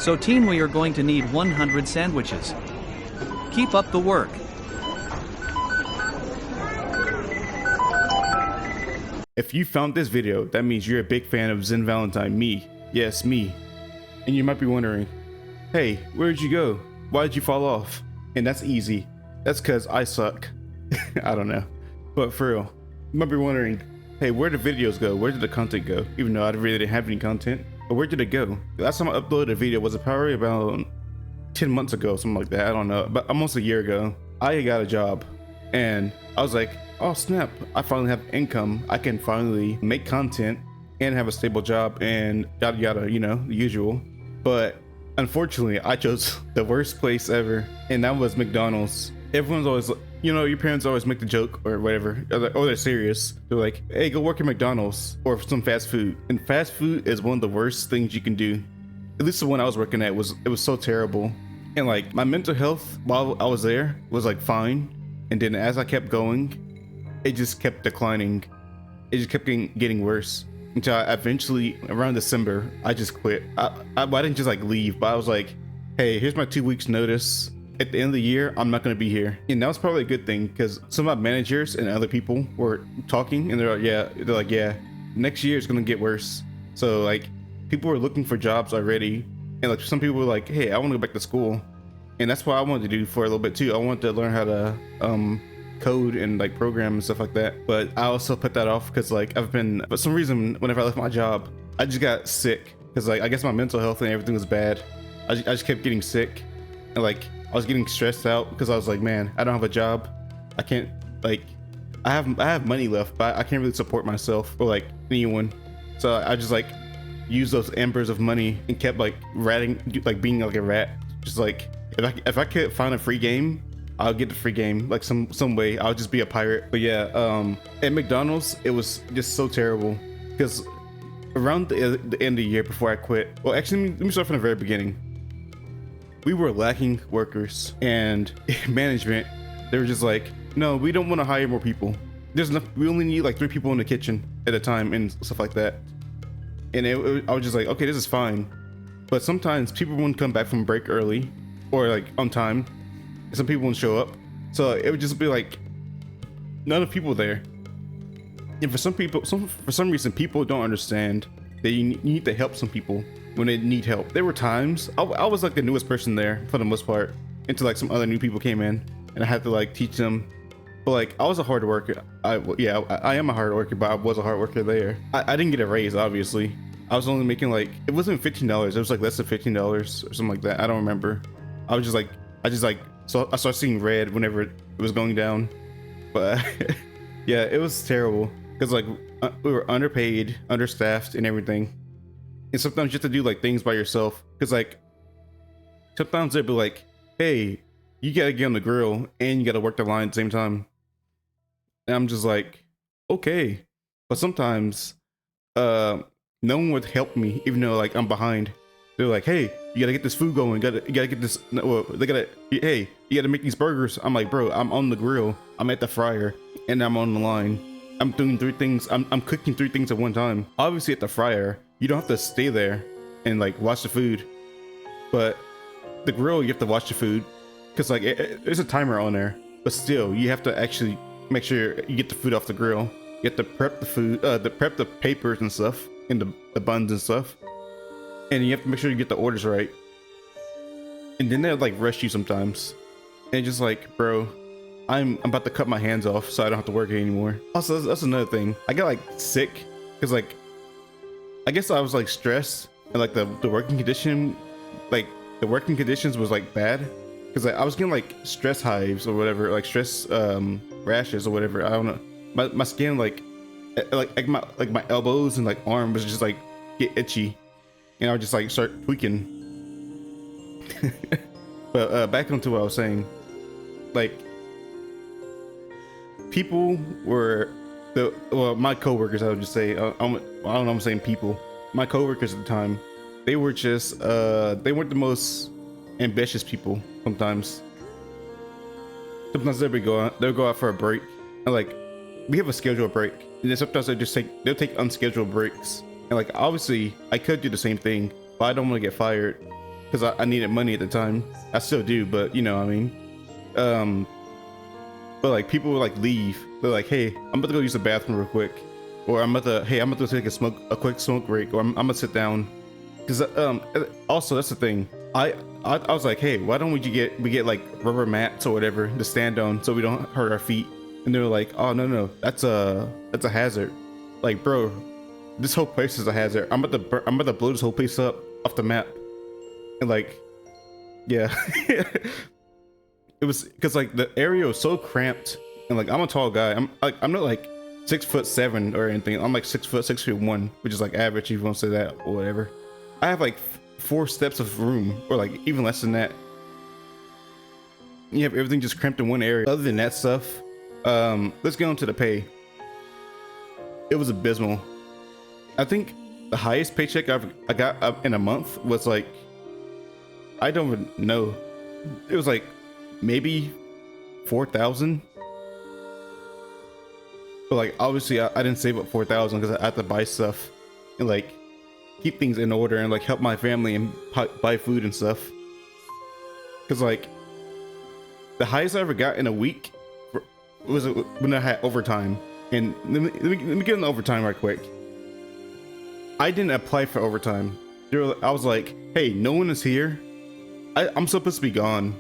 So team, we are going to need 100 sandwiches. Keep up the work. If you found this video, that means you're a big fan of Zen Valentine, me. Yes, me. And you might be wondering, hey, where'd you go? Why did you fall off? And that's easy. That's because I suck. I don't know. But for real, you might be wondering, hey, where did the videos go? Where did the content go? Even though I really didn't have any content. But where did it go? The last time I uploaded a video was probably about 10 months ago, something like that. I don't know, but almost a year ago. I got a job and I was like, oh snap, I finally have income. I can finally make content and have a stable job and yada yada, you know, the usual. But unfortunately, I chose the worst place ever, and that was McDonald's. Everyone's always, you know, your parents always make the joke or whatever, or they're serious. They're like, hey, go work at McDonald's or some fast food. And fast food is one of the worst things you can do. At least the one I was working at was so terrible. And like my mental health while I was there was like fine. And then as I kept going, it just kept declining. It just kept getting worse until I eventually, around December, I just quit. I didn't just like leave, but I was like, hey, here's my 2 weeks notice. At the end of the year, I'm not going to be here. And that was probably a good thing because some of my managers and other people were talking and they're like, yeah, next year is going to get worse. So like people were looking for jobs already. And like some people were like, hey, I want to go back to school. And that's what I wanted to do for a little bit too. I wanted to learn how to code and like program and stuff like that. But I also put that off because like for some reason, whenever I left my job, I just got sick because like I guess my mental health and everything was bad. I just kept getting sick and like I was getting stressed out because I was like, man, I don't have a job. I can't like I have money left, but I can't really support myself or like anyone. So I just like used those embers of money and kept like being like a rat. Just like if I could find a free game, I'll get the free game like some way. I'll just be a pirate. But yeah, at McDonald's it was just so terrible because around the end of the year before I quit. Well, actually, let me start from the very beginning. We were lacking workers and management. They were just like, no, we don't want to hire more people. There's enough. We only need like 3 people in the kitchen at a time and stuff like that. And I was just like, okay, this is fine. But sometimes people wouldn't come back from break early or like on time. Some people wouldn't show up. So it would just be like, none of people there. And for some people, for some reason, people don't understand that you need to help some people when they need help. There were times I was like the newest person there for the most part until like some other new people came in and I had to like teach them. But like I was a hard worker. I am a hard worker, but I was a hard worker there. I didn't get a raise, obviously. I was only making like, it wasn't $15. It was like less than $15 or something like that. I don't remember. So I started seeing red whenever it was going down. But yeah, it was terrible because like we were underpaid, understaffed and everything. And sometimes you have to do like things by yourself because like sometimes they'd be like, hey, you gotta get on the grill and you gotta work the line at the same time. And I'm just like, okay. But sometimes no one would help me even though like I'm behind. They're like, hey, you gotta get this food going. You gotta get this. Well, hey, you gotta make these burgers. I'm like, bro, I'm on the grill. I'm at the fryer and I'm on the line. I'm doing 3 things. I'm cooking 3 things at one time. Obviously at the fryer, you don't have to stay there and like watch the food. But the grill, you have to watch the food because like there's a timer on there. But still, you have to actually make sure you get the food off the grill. You have to prep the food, prep the papers and stuff, and the buns and stuff. And you have to make sure you get the orders right. And then they'll like rush you sometimes. And just like, bro, I'm about to cut my hands off so I don't have to work anymore. Also, that's another thing. I got like sick because like, I guess I was like stressed and like the working condition, like the working conditions was like bad. Cause like I was getting like stress hives or whatever, like stress rashes or whatever. I don't know. My skin like my elbows and like arm was just like get itchy. And I would just like start tweaking. But back onto what I was saying, like people were my coworkers. I would just say I don't know. I'm saying people. My coworkers at the time, they were just they weren't the most ambitious people. Sometimes they'll go out for a break, and like we have a scheduled break, and then sometimes they'll take unscheduled breaks. And like obviously I could do the same thing, but I don't want to get fired. because I needed money at the time. I still do, but you know what I mean. But like people would like leave. They're like, hey, I'm about to go use the bathroom real quick, or I'm about to take a quick smoke break, or I'm gonna sit down. Because also that's the thing. I was like, hey, why don't we get like rubber mats or whatever to stand on so we don't hurt our feet? And they were like, oh no, that's a hazard. Like, bro, this whole place is a hazard. I'm about to blow this whole place up off the map. And like, yeah. It was because like the area was so cramped, and like I'm a tall guy. I'm not like 6'7" or anything. I'm like 6'1", which is like average if you want to say that or whatever. I have like 4 steps of room, or like even less than that. You have everything just cramped in one area. Other than that stuff, let's get on to the pay. It was abysmal. I think the highest paycheck I got in a month was like, I don't even know. It was like maybe 4,000. But like obviously I didn't save up 4,000 because I had to buy stuff and like keep things in order and like help my family and buy food and stuff. Because like the highest I ever got in a week was when I had overtime. And let me get into overtime right quick. I didn't apply for overtime. I was like, hey, no one is here. I'm supposed to be gone,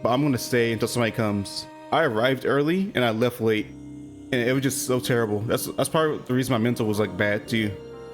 but I'm gonna stay until somebody comes. I arrived early and I left late, and it was just so terrible. That's part of the reason my mental was like bad too.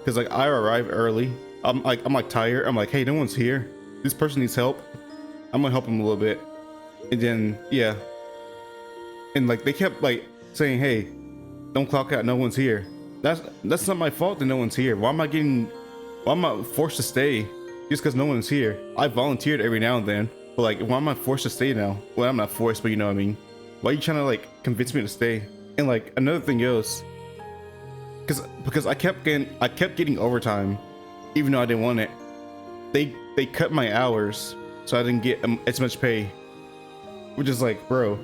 Cause like I arrived early. I'm like tired. I'm like, hey, no one's here. This person needs help. I'm gonna help him a little bit. And then yeah. And like they kept like saying, hey, don't clock out, no one's here. That's not my fault that no one's here. Why am I forced to stay just because no one's here? I volunteered every now and then, but like why am I forced to stay now? Well, I'm not forced, but you know what I mean. Why are you trying to like convince me to stay? And like another thing is, because I kept getting overtime, even though I didn't want it. They cut my hours, so I didn't get as much pay, which is like, bro,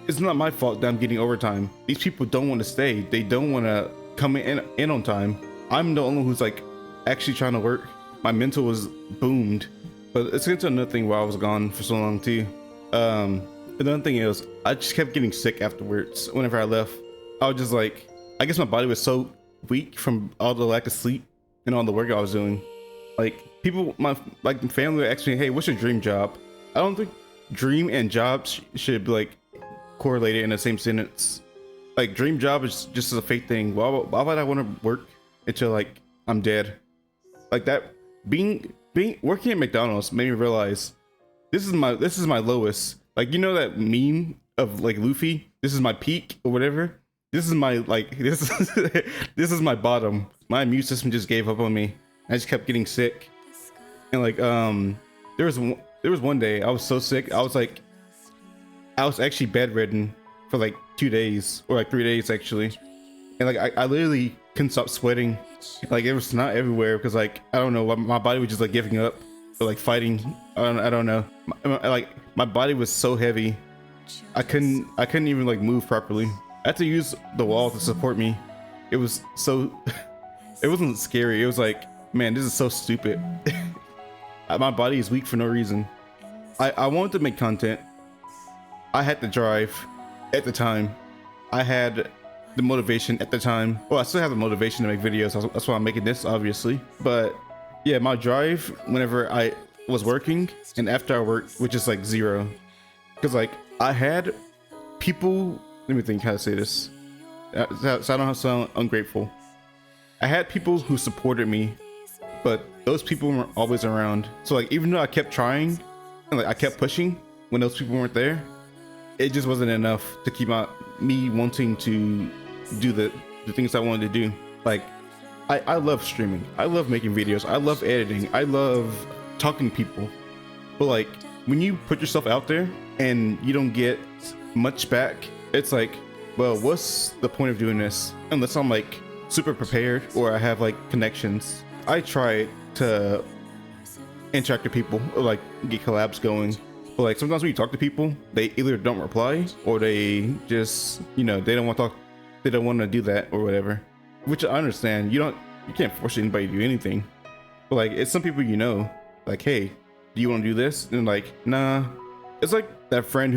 it's not my fault that I'm getting overtime. These people don't want to stay. They don't want to come in on time. I'm the only one who's like actually trying to work. My mental was boomed. But it's into another thing while I was gone for so long too. Another thing is I just kept getting sick afterwards. Whenever I left, I was just like, I guess my body was so weak from all the lack of sleep and all the work I was doing. Like people, my family would ask me, hey, what's your dream job? I don't think dream and jobs should be like correlated in the same sentence. Like dream job is just a fake thing. Why would I want to work until like I'm dead? Like that working at McDonald's made me realize this is my lowest. Like, you know that meme of like Luffy, this is my peak or whatever. This is my like this is my bottom. My immune system just gave up on me. I just kept getting sick. And like there was one day I was so sick. I was actually bedridden for like 2 days or like 3 days actually. And like I literally couldn't stop sweating. Like it was snot everywhere because like I don't know, my body was just like giving up or like fighting. I don't know. My body was so heavy. I couldn't even like move properly. I had to use the wall to support me. It was so it wasn't scary. It was like, man, this is so stupid. My body is weak for no reason. I wanted to make content. I had the drive at the time. I had the motivation at the time. Well, I still have the motivation to make videos. That's why I'm making this, obviously. But yeah, my drive whenever I was working and after I worked, which is like zero. Because like I had people, let me think how to say this so I don't have to sound ungrateful. I had people who supported me, but those people weren't always around. So like even though I kept trying and like I kept pushing when those people weren't there, it just wasn't enough to keep me wanting to do the things I wanted to do. Like I love streaming, I love making videos, I love editing, I love talking to people. But like when you put yourself out there and you don't get much back, it's like, well, what's the point of doing this unless I'm like super prepared or I have like connections. I try to interact with people or like get collabs going. But like sometimes when you talk to people, they either don't reply or they just, you know, they don't want to talk, they don't want to do that or whatever. Which I understand. You can't force anybody to do anything. But like it's some people you know. Like, hey, do you want to do this? And like, nah. It's like that friend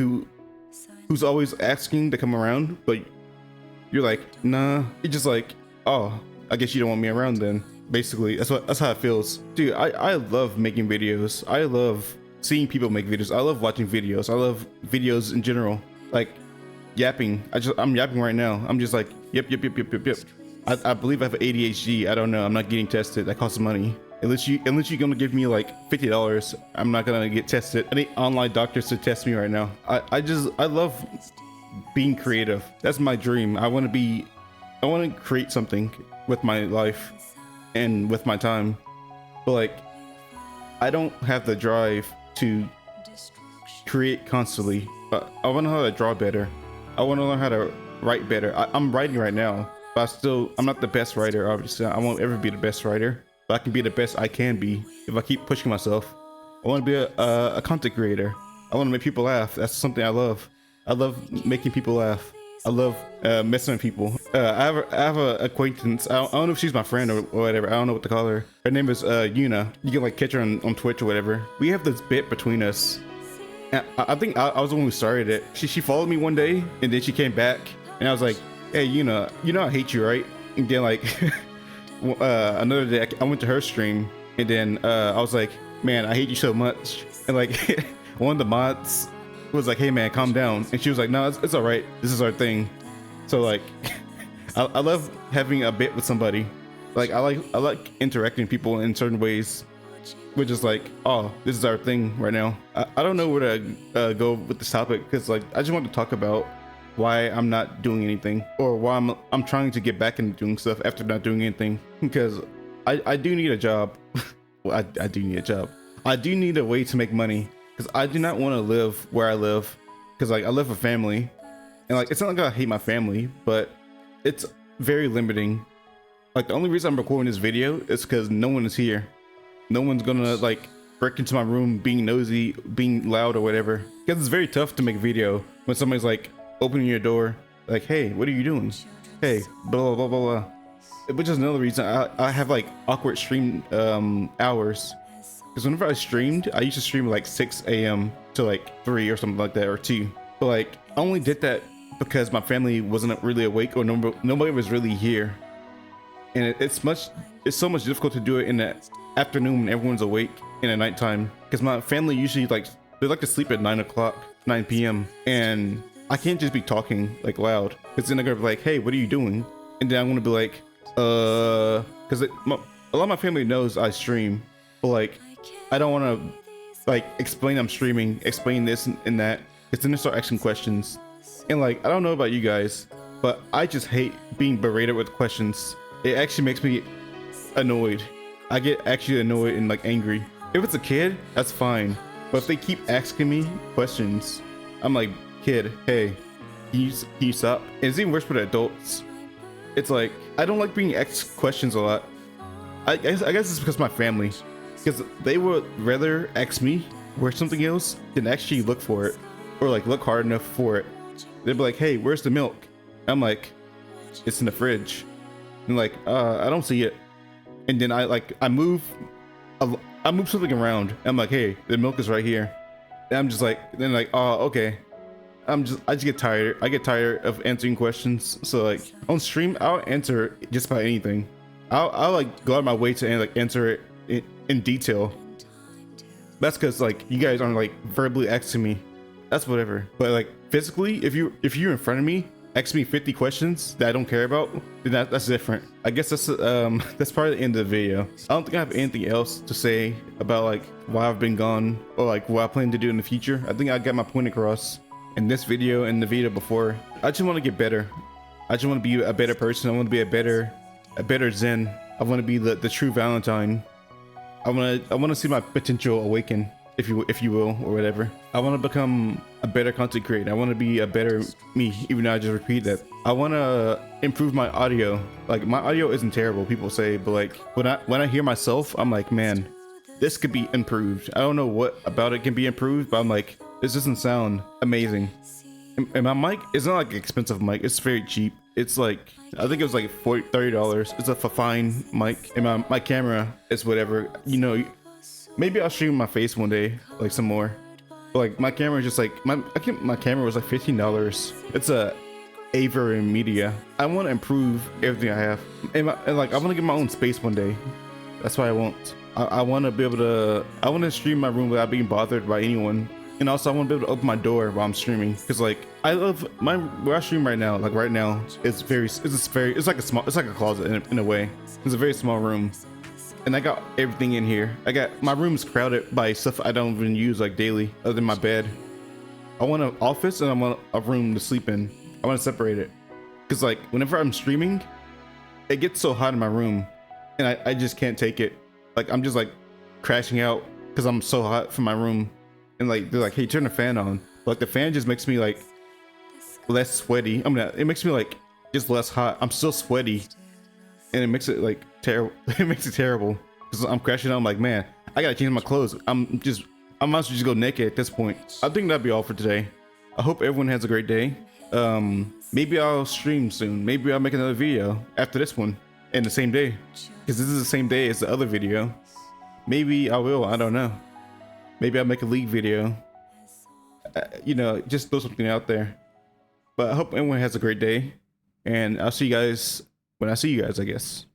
who's always asking to come around, but you're like, nah. You're just like, oh, I guess you don't want me around then. Basically, that's how it feels. Dude, I love making videos. I love seeing people make videos. I love watching videos. I love videos in general. Like yapping. I'm yapping right now. I'm just like, yep. I believe I have ADHD. I don't know. I'm not getting tested. That costs money. Unless you're gonna give me like $50, I'm not gonna get tested. I need online doctors to test me right now. I love being creative. That's my dream. I want to create something with my life and with my time. But like, I don't have the drive to create constantly. But I want to know how to draw better. I want to learn how to write better. I'm writing right now, but I'm not the best writer. Obviously, I won't ever be the best writer, but I can be the best I can be if I keep pushing myself. I want to be a content creator. I want to make people laugh. That's something I love. I love making people laugh. I love messing with people. I have an acquaintance. I don't know if she's my friend or whatever. I don't know what to call her. Her name is Yuna. You can like catch her on Twitch or whatever. We have this bit between us. And I think I was the one who started it. She followed me one day and then she came back and I was like, hey Yuna, you know I hate you, right? And then like another day I went to her stream and then I was like, man, I hate you so much. And like one of the mods was like, hey man, calm down. And she was like, no, it's all right. This is our thing. So like, I love having a bit with somebody. Like I like interacting with people in certain ways. We're just like, oh, this is our thing right now. I don't know where to go with this topic because like I just want to talk about why I'm not doing anything or why I'm trying to get back into doing stuff after not doing anything because I do need a job. Well, I do need a job. I do need a way to make money because I do not want to live where I live because like I live with family and like it's not like I hate my family, but it's very limiting. Like the only reason I'm recording this video is because no one is here. No one's gonna like break into my room being nosy, being loud or whatever. Because it's very tough to make a video when somebody's like opening your door, like, hey, what are you doing? Hey, blah, blah, blah, blah. Which is another reason I have like awkward stream hours. Because whenever I streamed, I used to stream like 6 a.m. to like 3 or something like that, or 2. But like, I only did that because my family wasn't really awake or nobody was really here. And it's so much difficult to do it in the afternoon when everyone's awake in the nighttime. Because my family usually they like to sleep at 9 p.m. And I can't just be talking like loud. Because then they're gonna be like, hey, what are you doing? And then I'm gonna be like, because a lot of my family knows I stream. But like, I don't want to like explain I'm streaming, explain this and that. Because then they start asking questions. And like, I don't know about you guys, but I just hate being berated with questions. It actually makes me annoyed. I get actually annoyed and like angry. If it's a kid, that's fine. But if they keep asking me questions, I'm like, kid, hey, can you stop? And it's even worse with adults. It's like, I don't like being asked questions a lot. I guess it's because of my family. Because they would rather ask me where's something else than actually look for it. Or like look hard enough for it. They'd be like, hey, where's the milk? I'm like, it's in the fridge. And like, I don't see it. And then I move something around. I'm like, hey, the milk is right here. And I'm just like, then like, oh, okay. I just get tired. I get tired of answering questions. So like on stream, I'll answer just about anything. I'll like go out of my way to like answer it in detail. That's because like you guys aren't like verbally asking me. That's whatever. But like physically, if you're in front of me, ask me 50 questions that I don't care about, then that's different. I guess that's probably the end of the video. I don't think I have anything else to say about like why I've been gone or like what I plan to do in the future. I think I got my point across in this video and the video before. I just want to get better. I just want to be a better person. I want to be a better Zen. I want to be the true Valentine. I want to see my potential awaken, if you will, or whatever. I want to become a better content creator. I want to be a better me, even though I just repeat that. I want to improve my audio. Like my audio isn't terrible, people say, but like when I hear myself, I'm like, man, this could be improved. I don't know what about it can be improved, but I'm like, this doesn't sound amazing. And my mic is not like an expensive mic. It's very cheap. It's like, I think it was like $30. It's a fine mic. And my camera is whatever. You know, Maybe I'll stream my face one day, like some more. But like my camera is just like my camera was like $15. It's a Aver Media. I want to improve everything I have, and like I want to get my own space one day. That's what I want. I want to be able to. I want to stream my room without being bothered by anyone, and also I want to be able to open my door while I'm streaming. Cause like I love where I stream right now. Like right now, it's like a closet in a way. It's a very small room, and I got everything in here. My room's crowded by stuff I don't even use like daily, other than my bed. I want an office and I want a room to sleep in. I want to separate it, cause like whenever I'm streaming, it gets so hot in my room, and I just can't take it. Like I'm just like crashing out because I'm so hot from my room, and like they're like, "Hey, turn the fan on." But, like the fan just makes me like less sweaty. It makes me like just less hot. I'm still sweaty, and it makes it like terrible. It makes it terrible because I'm crashing out. I'm like, man, I gotta change my clothes. I might as well just go naked at this point. I think that'd be all for today. I hope everyone has a great day. Maybe I'll stream soon. Maybe I'll make another video after this one in the same day, because this is the same day as the other video. Maybe I will. I don't know. Maybe I'll make a League video. You know, just throw something out there. But I hope everyone has a great day, and I'll see you guys when I see you guys, I guess.